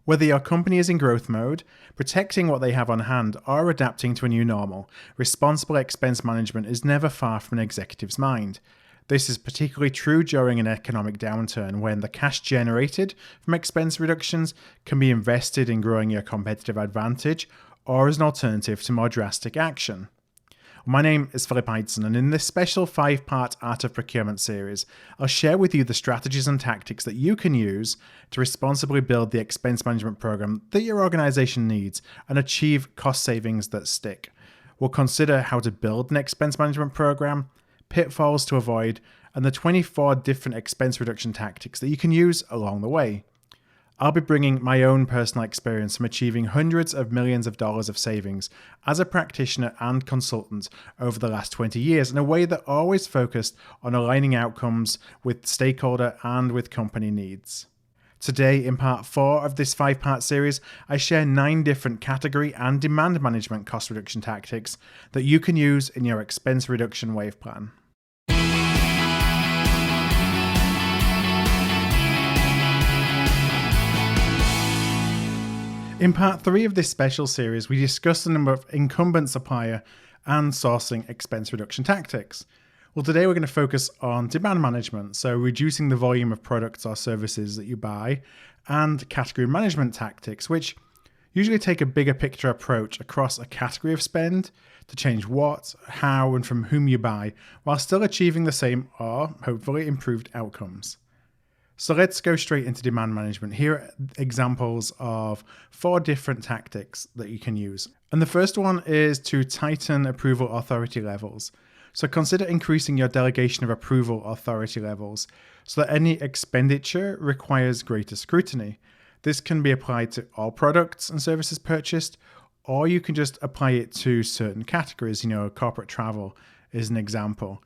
Whether your company is in growth mode, protecting what they have on hand, or adapting to a new normal, responsible expense management is never far from an executive's mind. This is particularly true during an economic downturn when the cash generated from expense reductions can be invested in growing your competitive advantage or as an alternative to more drastic action. My name is Philip Ideson, and in this special 5-part Art of Procurement series, I'll share with you the strategies and tactics that you can use to responsibly build the expense management program that your organization needs and achieve cost savings that stick. We'll consider how to build an expense management program, pitfalls to avoid, and the 24 different expense reduction tactics that you can use along the way. I'll be bringing my own personal experience from achieving hundreds of millions of dollars of savings as a practitioner and consultant over the last 20 years in a way that always focused on aligning outcomes with stakeholder and with company needs. Today, in part 4 of this 5-part series, I share 9 different category and demand management cost reduction tactics that you can use in your expense reduction wave plan. In part 3 of this special series, we discussed a number of incumbent supplier and sourcing expense reduction tactics. Well, today we're going to focus on demand management, so reducing the volume of products or services that you buy, and category management tactics, which usually take a bigger picture approach across a category of spend to change what, how, and from whom you buy, while still achieving the same or hopefully improved outcomes. So let's go straight into demand management. Here are examples of 4 different tactics that you can use. And the first one is to tighten approval authority levels. So consider increasing your delegation of approval authority levels so that any expenditure requires greater scrutiny. This can be applied to all products and services purchased, or you can just apply it to certain categories. Corporate travel is an example.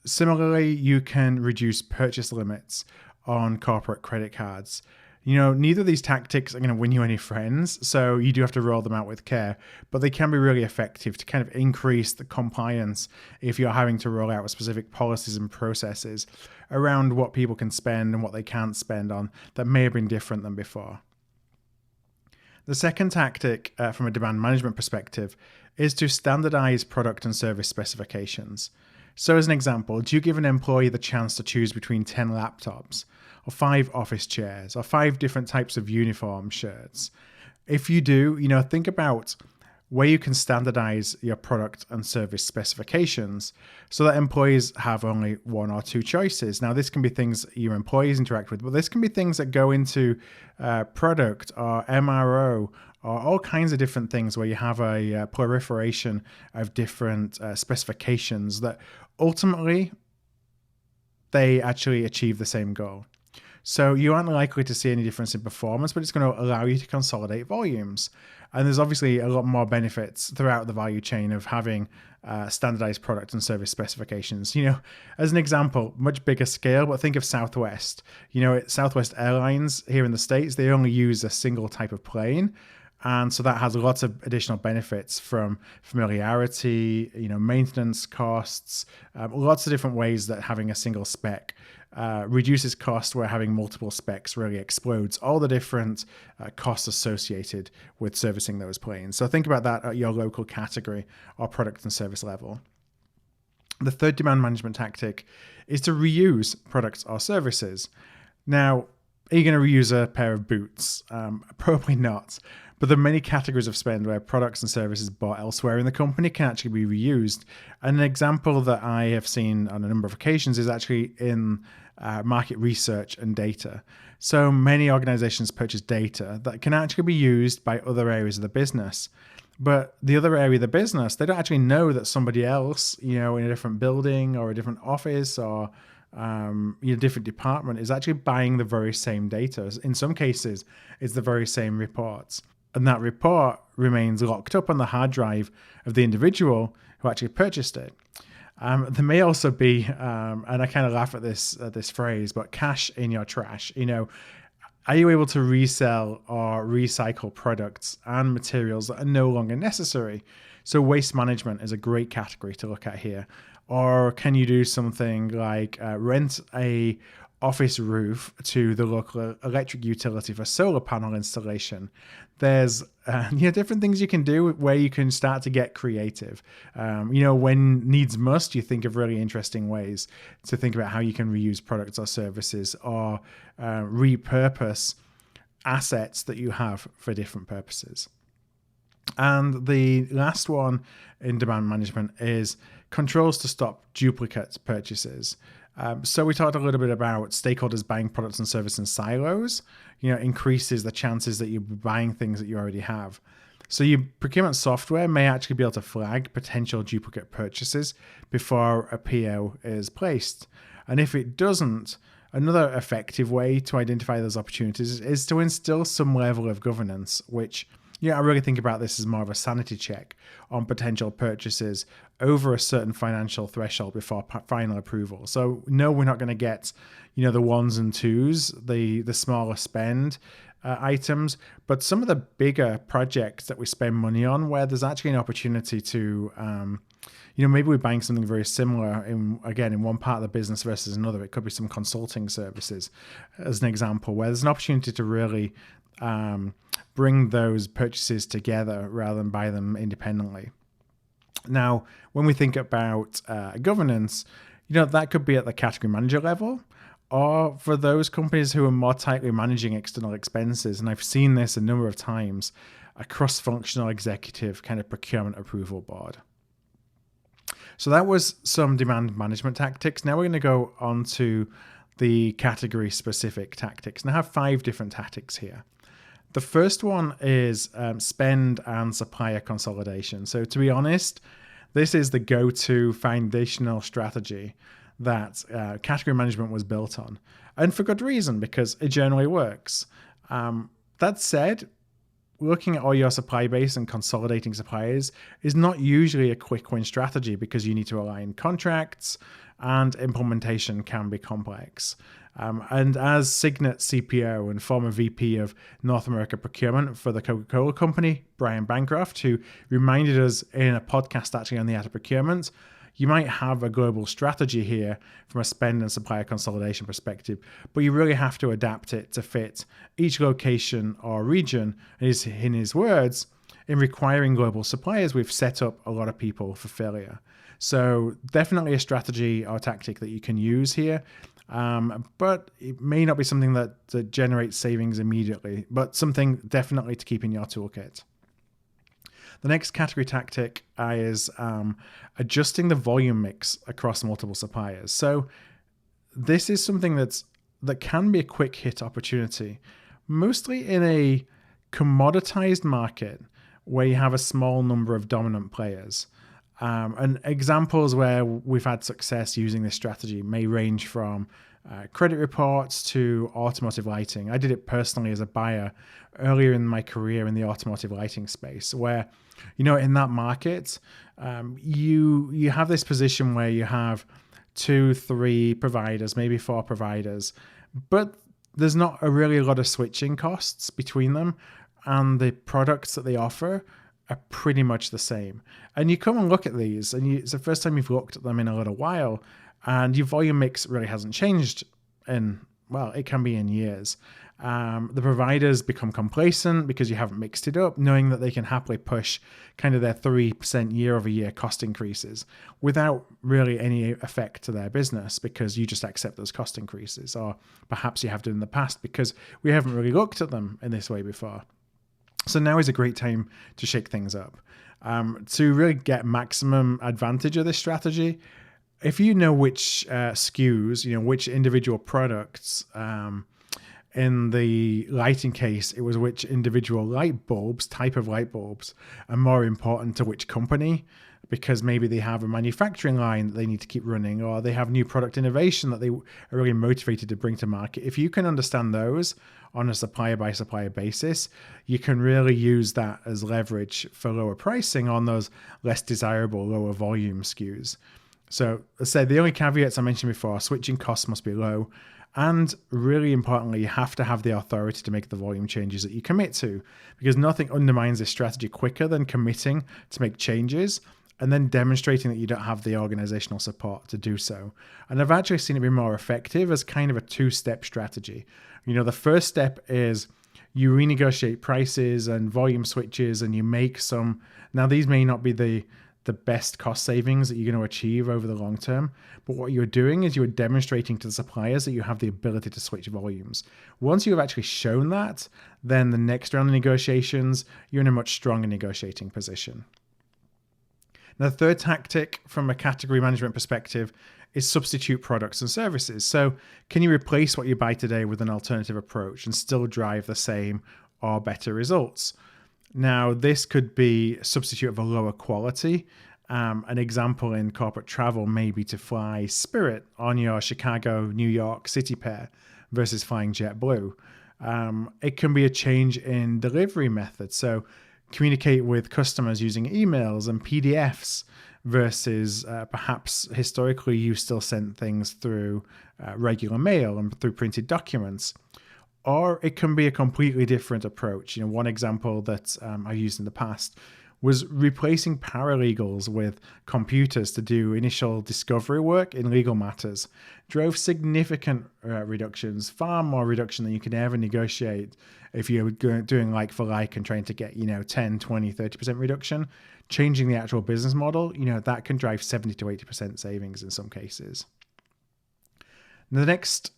Similarly, you can reduce purchase limits on corporate credit cards. Neither of these tactics are going to win you any friends, so you do have to roll them out with care, but they can be really effective to kind of increase the compliance if you're having to roll out specific policies and processes around what people can spend and what they can't spend on that may have been different than before. The second tactic from a demand management perspective is to standardize product and service specifications. So as an example, do you give an employee the chance to choose between 10 laptops, or 5 office chairs, or 5 different types of uniform shirts? If you do, think about where you can standardize your product and service specifications so that employees have only 1 or 2 choices. Now, this can be things your employees interact with, but this can be things that go into product or MRO or all kinds of different things where you have a proliferation of different specifications that ultimately they actually achieve the same goal. So you aren't likely to see any difference in performance, but it's going to allow you to consolidate volumes. And there's obviously a lot more benefits throughout the value chain of having standardized product and service specifications. As an example, much bigger scale, but think of Southwest. Southwest Airlines here in the States, they only use a single type of plane. And so that has lots of additional benefits from familiarity, maintenance costs, lots of different ways that having a single spec reduces cost, where having multiple specs really explodes all the different costs associated with servicing those planes. So think about that at your local category or product and service level. The third demand management tactic is to reuse products or services. Now, are you going to reuse a pair of boots? Probably not. But there are many categories of spend where products and services bought elsewhere in the company can actually be reused. And an example that I have seen on a number of occasions is actually in market research and data. So many organizations purchase data that can actually be used by other areas of the business. But the other area of the business, they don't actually know that somebody else, in a different building or a different office or different department is actually buying the very same data. In some cases, it's the very same reports. And that report remains locked up on the hard drive of the individual who actually purchased it. There may also be, and I kind of laugh at this phrase, but cash in your trash. Are you able to resell or recycle products and materials that are no longer necessary? So waste management is a great category to look at here. Or can you do something like rent a office roof to the local electric utility for solar panel installation. There's different things you can do where you can start to get creative. When needs must, you think of really interesting ways to think about how you can reuse products or services or repurpose assets that you have for different purposes. And the last one in demand management is controls to stop duplicate purchases. So we talked a little bit about stakeholders buying products and services in silos, increases the chances that you're buying things that you already have. So your procurement software may actually be able to flag potential duplicate purchases before a PO is placed. And if it doesn't, another effective way to identify those opportunities is to instill some level of governance, which I really think about this as more of a sanity check on potential purchases over a certain financial threshold before final approval. So no, we're not going to get, the ones and twos, the smaller spend items, but some of the bigger projects that we spend money on where there's actually an opportunity to, maybe we're buying something very similar in one part of the business versus another. It could be some consulting services as an example, where there's an opportunity to really bring those purchases together rather than buy them independently. Now, when we think about governance, that could be at the category manager level, or for those companies who are more tightly managing external expenses. And I've seen this a number of times, a cross-functional executive kind of procurement approval board. So that was some demand management tactics. Now we're going to go on to the category specific tactics. And I have 5 different tactics here. The first one is spend and supplier consolidation. So to be honest, this is the go-to foundational strategy that category management was built on. And for good reason, because it generally works. That said, looking at all your supply base and consolidating suppliers is not usually a quick win strategy because you need to align contracts and implementation can be complex. And as Signet CPO and former VP of North America procurement for the Coca-Cola company, Brian Bancroft, who reminded us in a podcast actually on the art of procurement, you might have a global strategy here from a spend and supplier consolidation perspective, but you really have to adapt it to fit each location or region. In his words, in requiring global suppliers, we've set up a lot of people for failure. So definitely a strategy or tactic that you can use here. But it may not be something that generates savings immediately, but something definitely to keep in your toolkit. The next category tactic is adjusting the volume mix across multiple suppliers. So this is something that can be a quick hit opportunity, mostly in a commoditized market where you have a small number of dominant players. And examples where we've had success using this strategy may range from credit reports to automotive lighting. I did it personally as a buyer earlier in my career in the automotive lighting space, where, in that market, you have this position where you have 2, 3 providers, maybe 4 providers, but there's not really a lot of switching costs between them, and the products that they offer are pretty much the same. And you come and look at these, and it's the first time you've looked at them in a little while, and your volume mix really hasn't changed it can be in years. The providers become complacent because you haven't mixed it up, knowing that they can happily push kind of their 3% year-over-year cost increases without really any effect to their business because you just accept those cost increases, or perhaps you have done in the past because we haven't really looked at them in this way before. So now is a great time to shake things up. To really get maximum advantage of this strategy, if you know which SKUs, which individual products, in the lighting case, it was which individual type of light bulbs are more important to which company, because maybe they have a manufacturing line that they need to keep running, or they have new product innovation that they are really motivated to bring to market. If you can understand those on a supplier by supplier basis, you can really use that as leverage for lower pricing on those less desirable, lower volume SKUs. So let's say the only caveats I mentioned before, switching costs must be low. And really importantly, you have to have the authority to make the volume changes that you commit to, because nothing undermines this strategy quicker than committing to make changes and then demonstrating that you don't have the organizational support to do so. And I've actually seen it be more effective as kind of a two-step strategy. The first step is you renegotiate prices and volume switches, and you make some. Now, these may not be the best cost savings that you're going to achieve over the long term, but what you're doing is you're demonstrating to the suppliers that you have the ability to switch volumes. Once you've actually shown that, then the next round of negotiations, you're in a much stronger negotiating position. Now, the third tactic from a category management perspective is substitute products and services. So can you replace what you buy today with an alternative approach and still drive the same or better results? Now, this could be a substitute of a lower quality. An example in corporate travel may be to fly Spirit on your Chicago, New York city pair versus flying JetBlue. It can be a change in delivery method. So communicate with customers using emails and PDFs versus perhaps historically you still sent things through regular mail and through printed documents. Or it can be a completely different approach. One example that I used in the past was replacing paralegals with computers to do initial discovery work in legal matters. Drove significant reductions, far more reduction than you can ever negotiate if you're doing like for like and trying to get 10, 20, 30% reduction. Changing the actual business model, that can drive 70 to 80% savings in some cases. Now, the next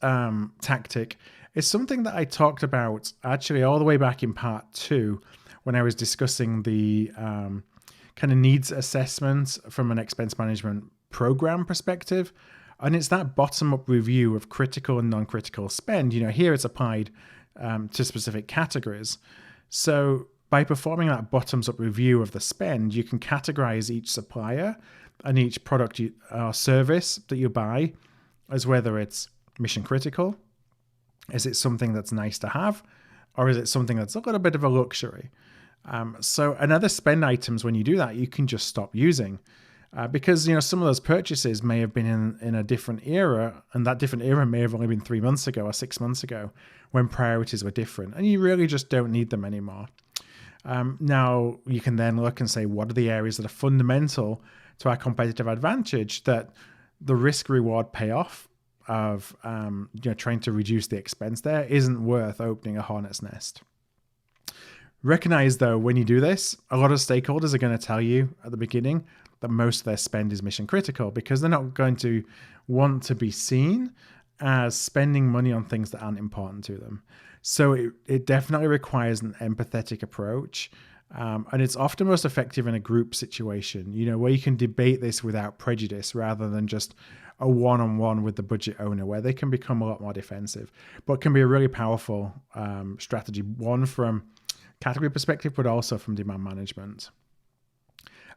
tactic is something that I talked about actually all the way back in part 2 when I was discussing the kind of needs assessment from an expense management program perspective. And it's that bottom-up review of critical and non-critical spend. Here it's applied to specific categories. So by performing that bottoms-up review of the spend, you can categorize each supplier and each product or service that you buy as whether it's mission critical, is it something that's nice to have, or is it something that's a little bit of a luxury? So another spend items, when you do that, you can just stop using because some of those purchases may have been in a different era, and that different era may have only been 3 months ago or 6 months ago when priorities were different, and you really just don't need them anymore. Now you can then look and say, what are the areas that are fundamental to our competitive advantage that the risk reward payoff of trying to reduce the expense there isn't worth opening a hornet's nest. Recognize though, when you do this, a lot of stakeholders are going to tell you at the beginning that most of their spend is mission critical because they're not going to want to be seen as spending money on things that aren't important to them. So it definitely requires an empathetic approach. And it's often most effective in a group situation, where you can debate this without prejudice rather than just a one-on-one with the budget owner, where they can become a lot more defensive, but can be a really powerful strategy, one from category perspective, but also from demand management.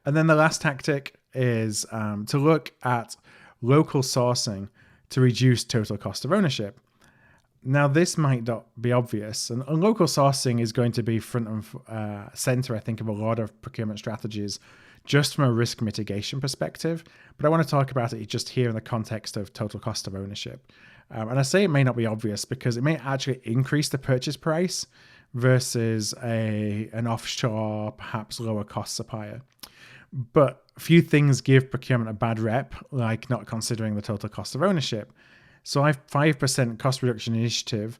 And then the last tactic is to look at local sourcing to reduce total cost of ownership. Now, this might not be obvious, and local sourcing is going to be front and center, I think, of a lot of procurement strategies just from a risk mitigation perspective. But I want to talk about it just here in the context of total cost of ownership. And I say it may not be obvious because it may actually increase the purchase price versus an offshore, perhaps lower cost supplier. But few things give procurement a bad rep, like not considering the total cost of ownership. So I have 5% cost reduction initiative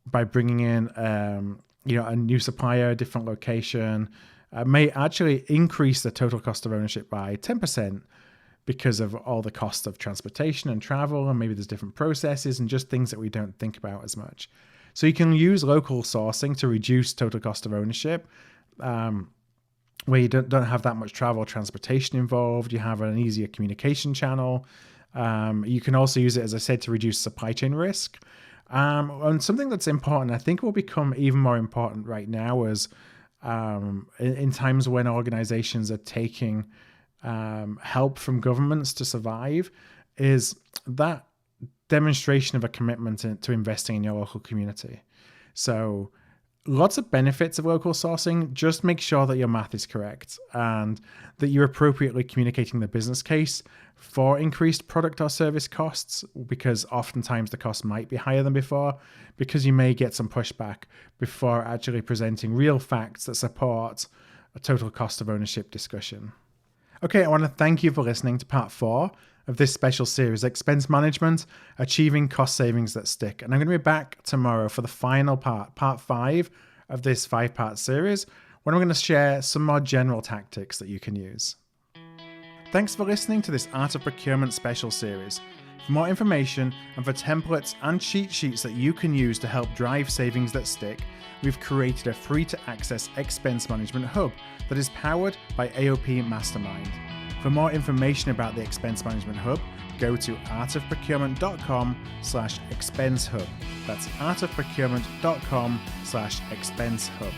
by bringing in a new supplier, a different location, may actually increase the total cost of ownership by 10% because of all the cost of transportation and travel, and maybe there's different processes and just things that we don't think about as much. So you can use local sourcing to reduce total cost of ownership, where you don't have that much travel, transportation involved. You have an easier communication channel. You can also use it, as I said, to reduce supply chain risk. And something that's important, I think will become even more important right now is in times when organizations are taking help from governments to survive, is that demonstration of a commitment to investing in your local community. So lots of benefits of local sourcing. Just make sure that your math is correct and that you're appropriately communicating the business case for increased product or service costs, because oftentimes the cost might be higher than before, because you may get some pushback before actually presenting real facts that support a total cost of ownership discussion. Okay, I want to thank you for listening to part 4 of this special series, Expense Management, Achieving Cost Savings That Stick. And I'm going to be back tomorrow for the final part 5 of this 5-part series, when I'm going to share some more general tactics that you can use. Thanks for listening to this Art of Procurement special series. For more information and for templates and cheat sheets that you can use to help drive savings that stick, we've created a free-to-access expense management hub that is powered by AOP Mastermind. For more information about the Expense Management Hub, go to artofprocurement.com/expense hub. That's artofprocurement.com/expense hub.